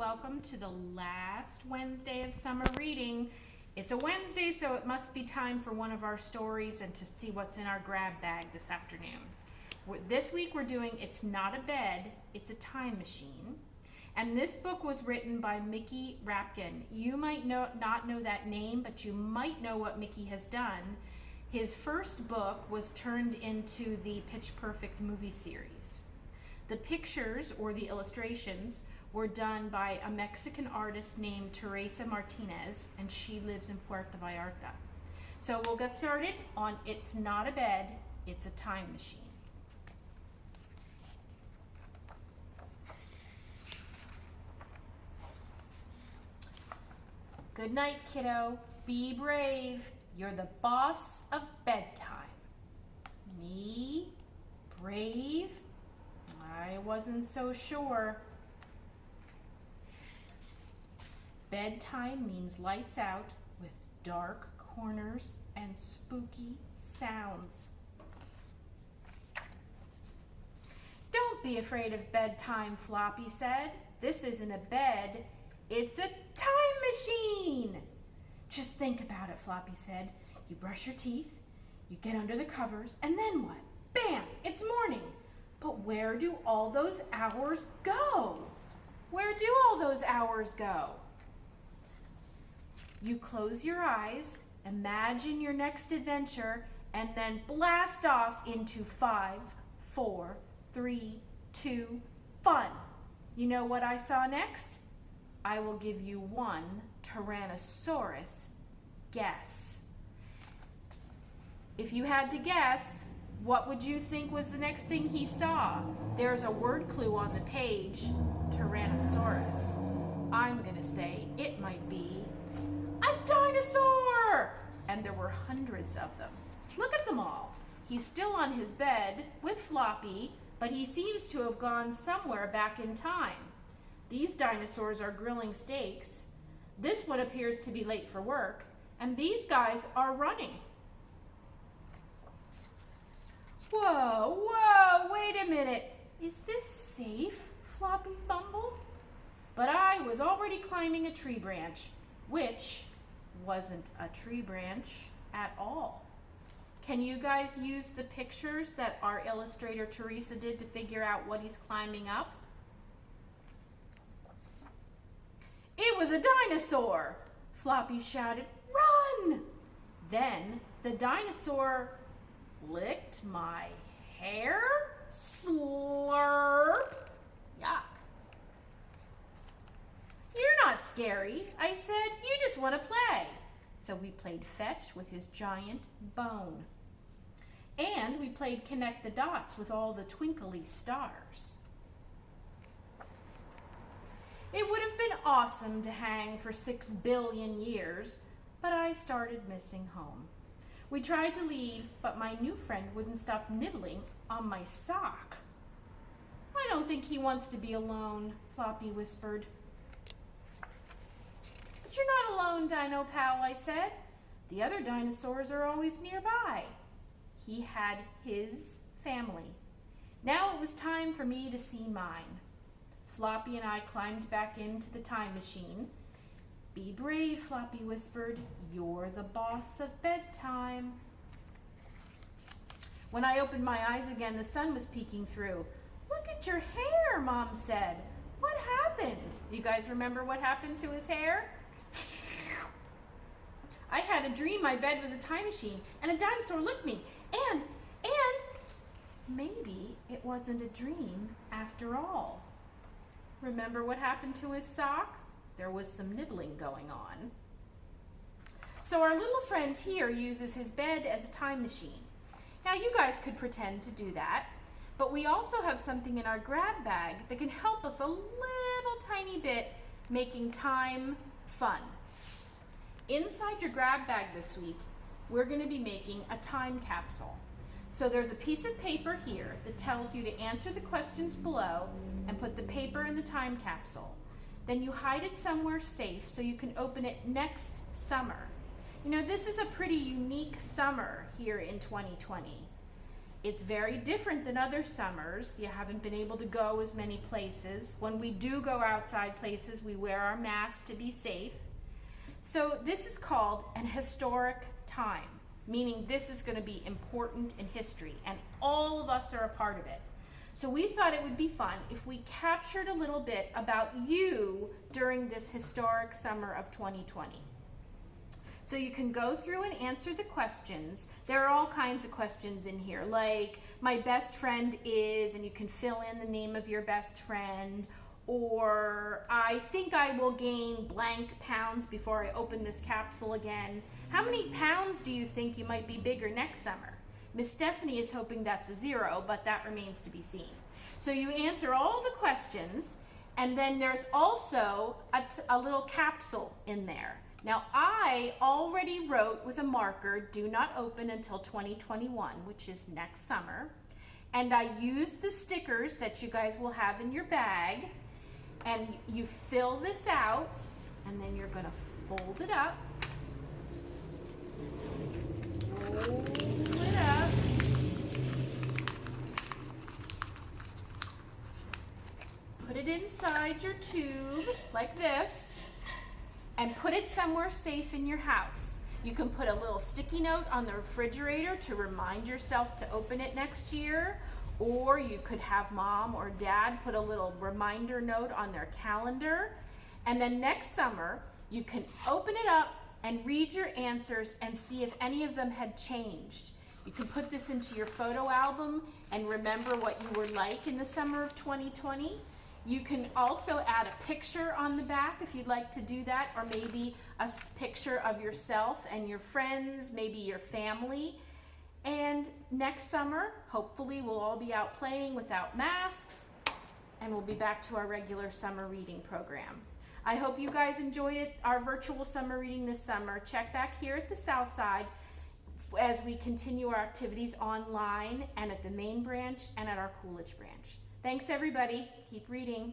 welcome to the last Wednesday of summer reading. It's a Wednesday, so it must be time for one of our stories and to see what's in our grab bag this afternoon. This week we're doing It's Not a Bed, It's a Time Machine. And this book was written by Mickey Rapkin. You might not know that name, but you might know what Mickey has done. His first book was turned into the Pitch Perfect movie series. The pictures, or the illustrations, were done by a Mexican artist named Teresa Martinez, and she lives in Puerto Vallarta. So we'll get started on It's Not a Bed, It's a Time Machine. Good night, kiddo. Be brave. You're the boss of bedtime. Me? Brave? I wasn't so sure. Bedtime means lights out with dark corners and spooky sounds. Don't be afraid of bedtime, Floppy said. This isn't a bed, it's a time machine. Just think about it, Floppy said. You brush your teeth, you get under the covers, and then what? Bam! It's morning. But where do all those hours go? Where do all those hours go? You close your eyes, imagine your next adventure, and then blast off into 5, 4, 3, 2, fun. You know what I saw next? I will give you one Tyrannosaurus guess. If you had to guess, what would you think was the next thing he saw? There's a word clue on the page, Tyrannosaurus. I'm gonna say it might be a dinosaur! And there were hundreds of them. Look at them all. He's still on his bed with Floppy, but he seems to have gone somewhere back in time. These dinosaurs are grilling steaks. This one appears to be late for work, and these guys are running. Whoa, wait a minute. Is this safe? Floppy mumbled. But I was already climbing a tree branch, which wasn't a tree branch at all. Can you guys use the pictures that our illustrator Teresa did to figure out what he's climbing up? It was a dinosaur! Floppy shouted, "Run!" Then the dinosaur licked my hair? Slurp! Yuck. You're not scary, I said. You just want to play. So we played fetch with his giant bone. And we played connect the dots with all the twinkly stars. It would have been awesome to hang for 6 billion years, but I started missing home. We tried to leave, but my new friend wouldn't stop nibbling on my sock. I don't think he wants to be alone, Floppy whispered. But you're not alone, Dino Pal, I said. The other dinosaurs are always nearby. He had his family. Now it was time for me to see mine. Floppy and I climbed back into the time machine. Be brave, Floppy whispered. You're the boss of bedtime. When I opened my eyes again, the sun was peeking through. Look at your hair, Mom said. What happened? You guys remember what happened to his hair? I had a dream my bed was a time machine and a dinosaur licked me. And maybe it wasn't a dream after all. Remember what happened to his sock? There was some nibbling going on. So our little friend here uses his bed as a time machine. Now you guys could pretend to do that, but we also have something in our grab bag that can help us a little tiny bit making time fun. Inside your grab bag this week, we're going to be making a time capsule. So there's a piece of paper here that tells you to answer the questions below and put the paper in the time capsule. Then you hide it somewhere safe so you can open it next summer. You know, this is a pretty unique summer here in 2020. It's very different than other summers. You haven't been able to go as many places. When we do go outside places, we wear our masks to be safe. So this is called an historic time, meaning this is going to be important in history, and all of us are a part of it. So we thought it would be fun if we captured a little bit about you during this historic summer of 2020. So you can go through and answer the questions. There are all kinds of questions in here, like my best friend is, and you can fill in the name of your best friend, or I think I will gain blank pounds before I open this capsule again. How many pounds do you think you might be bigger next summer? Miss Stephanie is hoping that's a 0, but that remains to be seen. So you answer all the questions, and then there's also a little capsule in there. Now, I already wrote with a marker, do not open until 2021, which is next summer. And I used the stickers that you guys will have in your bag. And you fill this out, and then you're going to fold it up. Fold it up. Put it inside your tube like this, and put it somewhere safe in your house. You can put a little sticky note on the refrigerator to remind yourself to open it next year, or you could have mom or dad put a little reminder note on their calendar. And then next summer, you can open it up and read your answers and see if any of them had changed. You can put this into your photo album and remember what you were like in the summer of 2020. You can also add a picture on the back if you'd like to do that, or maybe a picture of yourself and your friends, maybe your family. And next summer, hopefully we'll all be out playing without masks, and we'll be back to our regular summer reading program. I hope you guys enjoyed it, our virtual summer reading this summer. Check back here at the South Side as we continue our activities online and at the main branch and at our Coolidge branch. Thanks, everybody. Keep reading.